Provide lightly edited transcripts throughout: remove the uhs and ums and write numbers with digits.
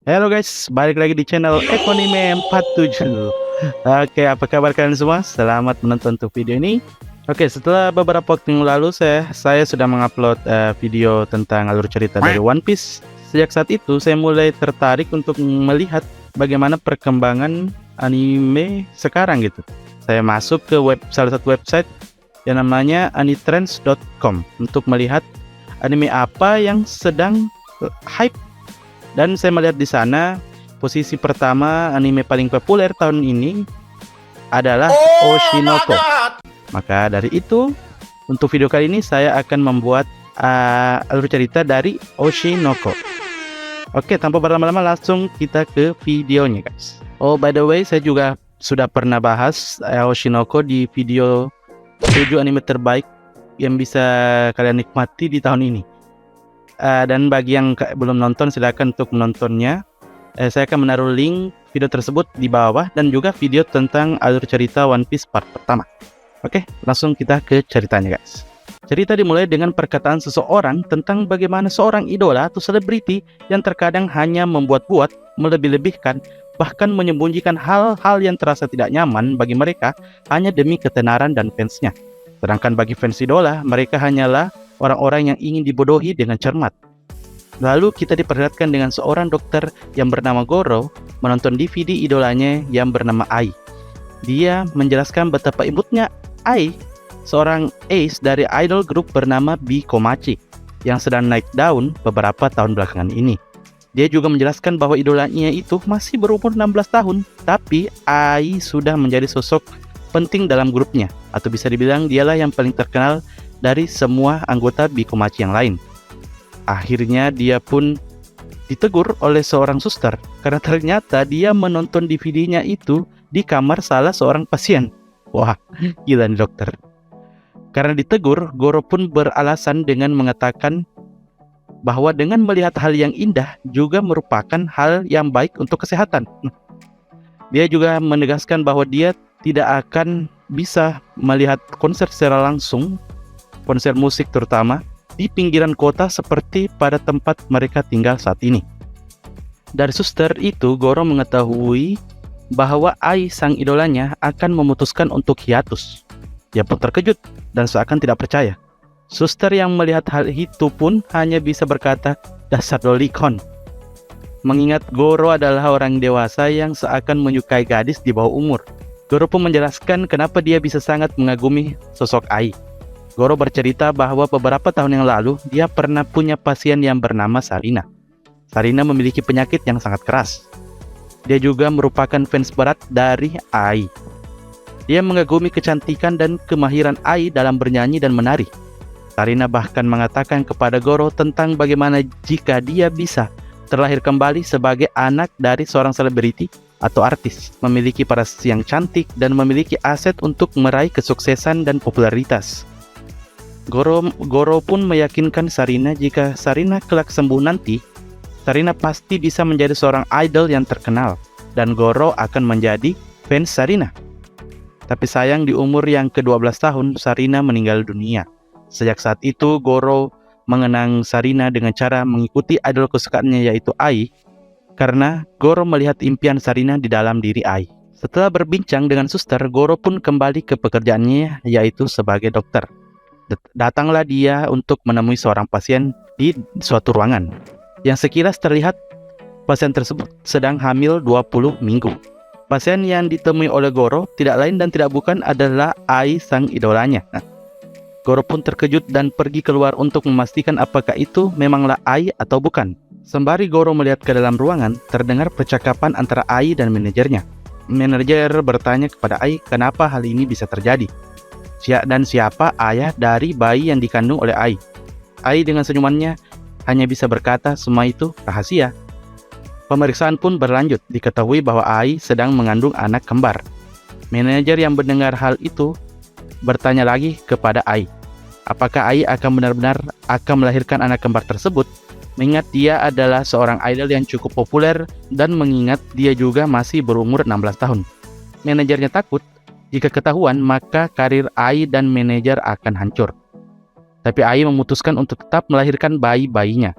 Halo guys, balik lagi di channel Ekonime 47. Oke, apa kabar kalian semua? Selamat menonton untuk video ini. Oke, setelah beberapa waktu yang lalu saya sudah mengupload video tentang alur cerita dari One Piece. Sejak saat itu saya mulai tertarik untuk melihat bagaimana perkembangan anime sekarang gitu. Saya masuk ke salah satu website yang namanya anitrends.com untuk melihat anime apa yang sedang hype. Dan saya melihat di sana posisi pertama anime paling populer tahun ini adalah Oshinoko. Maka dari itu, untuk video kali ini saya akan membuat alur cerita dari Oshinoko. Oke, tanpa berlama-lama langsung kita ke videonya guys. Oh, by the way, saya juga sudah pernah bahas Oshinoko di video 7 anime terbaik yang bisa kalian nikmati di tahun ini. Dan bagi yang belum nonton, silakan untuk menontonnya. Saya akan menaruh link video tersebut di bawah dan juga video tentang alur cerita One Piece part pertama. Oke, langsung kita ke ceritanya guys. Cerita dimulai dengan perkataan seseorang tentang bagaimana seorang idola atau selebriti yang terkadang hanya membuat-buat, melebih-lebihkan, bahkan menyembunyikan hal-hal yang terasa tidak nyaman bagi mereka hanya demi ketenaran dan fansnya. Sedangkan bagi fans idola, mereka hanyalah orang-orang yang ingin dibodohi dengan cermat. Lalu kita diperlihatkan dengan seorang dokter yang bernama Goro menonton DVD idolanya yang bernama Ai. Dia menjelaskan betapa imutnya Ai, seorang ace dari idol group bernama Bikomachi yang sedang naik daun beberapa tahun belakangan ini. Dia juga menjelaskan bahwa idolanya itu masih berumur 16 tahun, tapi Ai sudah menjadi sosok penting dalam grupnya, atau bisa dibilang dialah yang paling terkenal dari semua anggota Bikomachi yang lain. Akhirnya dia pun ditegur oleh seorang suster karena ternyata dia menonton DVD-nya itu di kamar salah seorang pasien. Wah, gila nih dokter. Karena ditegur, Goro pun beralasan dengan mengatakan bahwa dengan melihat hal yang indah juga merupakan hal yang baik untuk kesehatan. Dia juga menegaskan bahwa dia tidak akan bisa melihat konser secara langsung, konser musik terutama, di pinggiran kota seperti pada tempat mereka tinggal saat ini. Dari suster itu, Goro mengetahui bahwa Ai, sang idolanya, akan memutuskan untuk hiatus. Dia pun terkejut dan seakan tidak percaya. Suster yang melihat hal itu pun hanya bisa berkata, "Dasar lolicon." Mengingat Goro adalah orang dewasa yang seakan menyukai gadis di bawah umur. Goro pun menjelaskan kenapa dia bisa sangat mengagumi sosok Ai. Goro bercerita bahwa beberapa tahun yang lalu dia pernah punya pasien yang bernama Sarina. Sarina memiliki penyakit yang sangat keras. Dia juga merupakan fans berat dari Ai. Dia mengagumi kecantikan dan kemahiran Ai dalam bernyanyi dan menari. Sarina bahkan mengatakan kepada Goro tentang bagaimana jika dia bisa terlahir kembali sebagai anak dari seorang selebriti atau artis, memiliki paras yang cantik dan memiliki aset untuk meraih kesuksesan dan popularitas. Goro pun meyakinkan Sarina jika Sarina kelak sembuh nanti, Sarina pasti bisa menjadi seorang idol yang terkenal dan Goro akan menjadi fans Sarina. Tapi sayang di umur yang ke-12 tahun Sarina meninggal dunia. Sejak saat itu Goro mengenang Sarina dengan cara mengikuti idol kesukaannya yaitu Ai, karena Goro melihat impian Sarina di dalam diri Ai. Setelah berbincang dengan suster, Goro pun kembali ke pekerjaannya yaitu sebagai dokter. Datanglah dia untuk menemui seorang pasien di suatu ruangan yang sekilas terlihat pasien tersebut sedang hamil 20 minggu. Pasien yang ditemui oleh Goro tidak lain dan tidak bukan adalah Ai, sang idolanya. Goro pun terkejut dan pergi keluar untuk memastikan apakah itu memanglah Ai atau bukan. Sembari Goro melihat ke dalam ruangan, terdengar percakapan antara Ai dan manajernya. Manajer bertanya kepada Ai kenapa hal ini bisa terjadi. Dan siapa ayah dari bayi yang dikandung oleh Ai. Ai dengan senyumannya hanya bisa berkata semua itu rahasia. Pemeriksaan pun berlanjut, diketahui bahwa Ai sedang mengandung anak kembar. Manajer yang mendengar hal itu bertanya lagi kepada Ai, apakah Ai akan benar-benar akan melahirkan anak kembar tersebut, mengingat dia adalah seorang idol yang cukup populer dan mengingat dia juga masih berumur 16 tahun. Manajernya takut jika ketahuan maka karir Ai dan manajer akan hancur. Tapi Ai memutuskan untuk tetap melahirkan bayi-bayinya.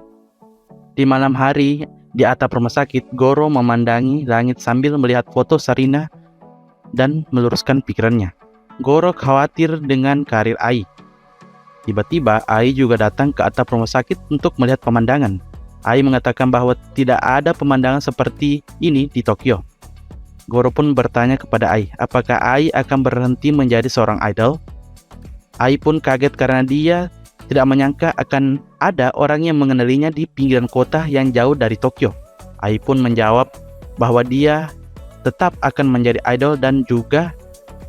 Di malam hari, Di atap rumah sakit, Goro memandangi langit sambil melihat foto Sarina dan meluruskan pikirannya. Goro khawatir dengan karir Ai. Tiba-tiba Ai juga datang ke atap rumah sakit untuk melihat pemandangan. Ai mengatakan bahwa tidak ada pemandangan seperti ini di Tokyo. Goro pun bertanya kepada Ai, apakah Ai akan berhenti menjadi seorang idol? Ai pun kaget karena dia tidak menyangka akan ada orang yang mengenalinya di pinggiran kota yang jauh dari Tokyo. Ai pun menjawab bahwa dia tetap akan menjadi idol dan juga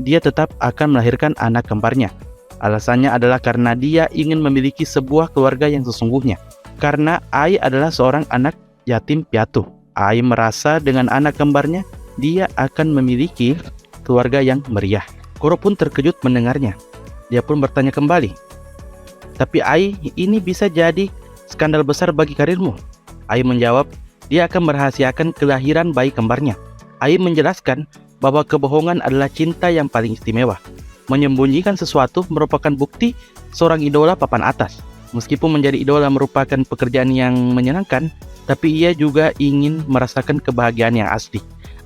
dia tetap akan melahirkan anak kembarnya. Alasannya adalah karena dia ingin memiliki sebuah keluarga yang sesungguhnya. Karena Ai adalah seorang anak yatim piatu. Ai merasa dengan anak kembarnya, dia akan memiliki keluarga yang meriah. Goro pun terkejut mendengarnya. Dia pun bertanya kembali, tapi Ai, ini bisa jadi skandal besar bagi karirmu. Ai menjawab, dia akan merahasiakan kelahiran bayi kembarnya. Ai menjelaskan bahwa kebohongan adalah cinta yang paling istimewa. Menyembunyikan sesuatu merupakan bukti seorang idola papan atas. Meskipun menjadi idola merupakan pekerjaan yang menyenangkan, tapi ia juga ingin merasakan kebahagiaan yang asli.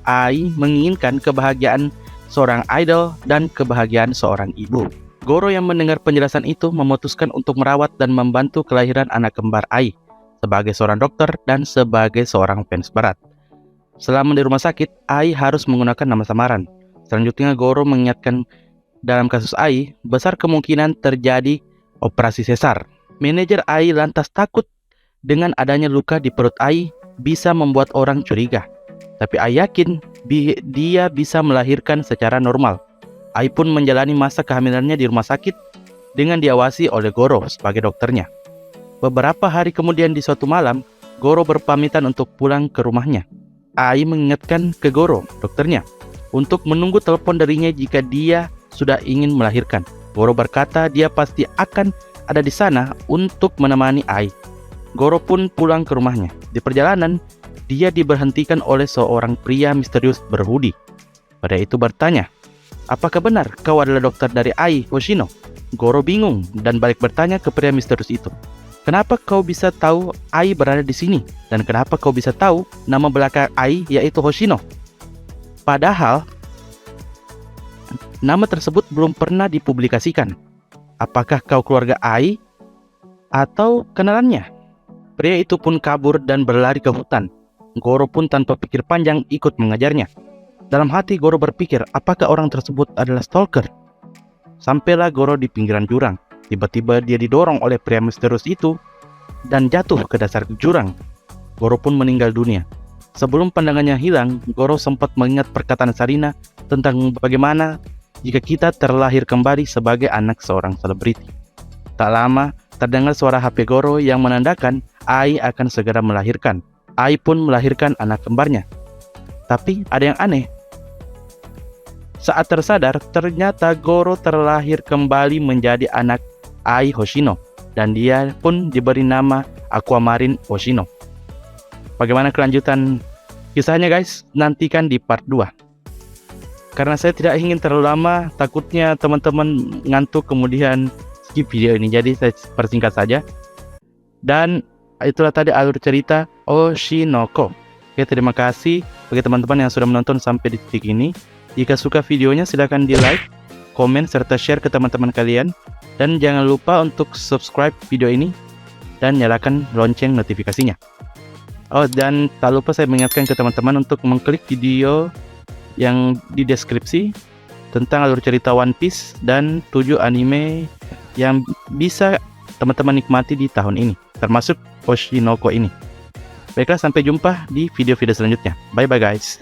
Ai menginginkan kebahagiaan seorang idol dan kebahagiaan seorang ibu. Goro yang mendengar penjelasan itu memutuskan untuk merawat dan membantu kelahiran anak kembar Ai sebagai seorang dokter dan sebagai seorang fans berat. Selama di rumah sakit, Ai harus menggunakan nama samaran. Selanjutnya Goro mengingatkan dalam kasus Ai, besar kemungkinan terjadi operasi sesar. Manajer Ai lantas takut dengan adanya luka di perut Ai bisa membuat orang curiga. Tapi Ai yakin dia bisa melahirkan secara normal. Ai pun menjalani masa kehamilannya di rumah sakit dengan diawasi oleh Goro sebagai dokternya. Beberapa hari kemudian di suatu malam, Goro berpamitan untuk pulang ke rumahnya. Ai mengingatkan ke Goro, dokternya, untuk menunggu telepon darinya jika dia sudah ingin melahirkan. Goro berkata dia pasti akan ada di sana untuk menemani Ai. Goro pun pulang ke rumahnya. Di perjalanan, dia diberhentikan oleh seorang pria misterius berhoodie. Pria itu bertanya, apakah benar kau adalah dokter dari Ai, Hoshino? Goro bingung dan balik bertanya ke pria misterius itu. Kenapa kau bisa tahu Ai berada di sini? Dan kenapa kau bisa tahu nama belakang Ai yaitu Hoshino? Padahal, nama tersebut belum pernah dipublikasikan. Apakah kau keluarga Ai? Atau kenalannya? Pria itu pun kabur dan berlari ke hutan. Goro pun tanpa pikir panjang ikut mengejarnya. Dalam hati Goro berpikir, apakah orang tersebut adalah stalker? Sampailah Goro di pinggiran jurang. Tiba-tiba dia didorong oleh pria misterius itu dan jatuh ke dasar jurang. Goro pun meninggal dunia. Sebelum pandangannya hilang, Goro sempat mengingat perkataan Sarina tentang bagaimana jika kita terlahir kembali sebagai anak seorang selebriti. Tak lama, terdengar suara HP Goro yang menandakan Ai akan segera melahirkan. Ai pun melahirkan anak kembarnya. Tapi ada yang aneh. Saat tersadar, ternyata Goro terlahir kembali menjadi anak Ai Hoshino, dan dia pun diberi nama Aquamarine Hoshino. Bagaimana kelanjutan kisahnya guys? Nantikan di part 2. Karena saya tidak ingin terlalu lama, takutnya teman-teman ngantuk kemudian skip video ini, jadi saya persingkat saja. Dan itulah tadi alur cerita Oshinoko. Oke, terima kasih bagi teman-teman yang sudah menonton sampai di titik ini. Jika suka videonya silahkan di like, komen, serta share ke teman-teman kalian. Dan jangan lupa untuk subscribe video ini dan nyalakan lonceng notifikasinya. Oh, dan tak lupa saya mengingatkan ke teman-teman untuk mengklik video yang di deskripsi tentang alur cerita One Piece dan 7 anime yang bisa teman-teman nikmati di tahun ini, termasuk Oshinoko ini. Baiklah, sampai jumpa di video-video selanjutnya. Bye-bye guys.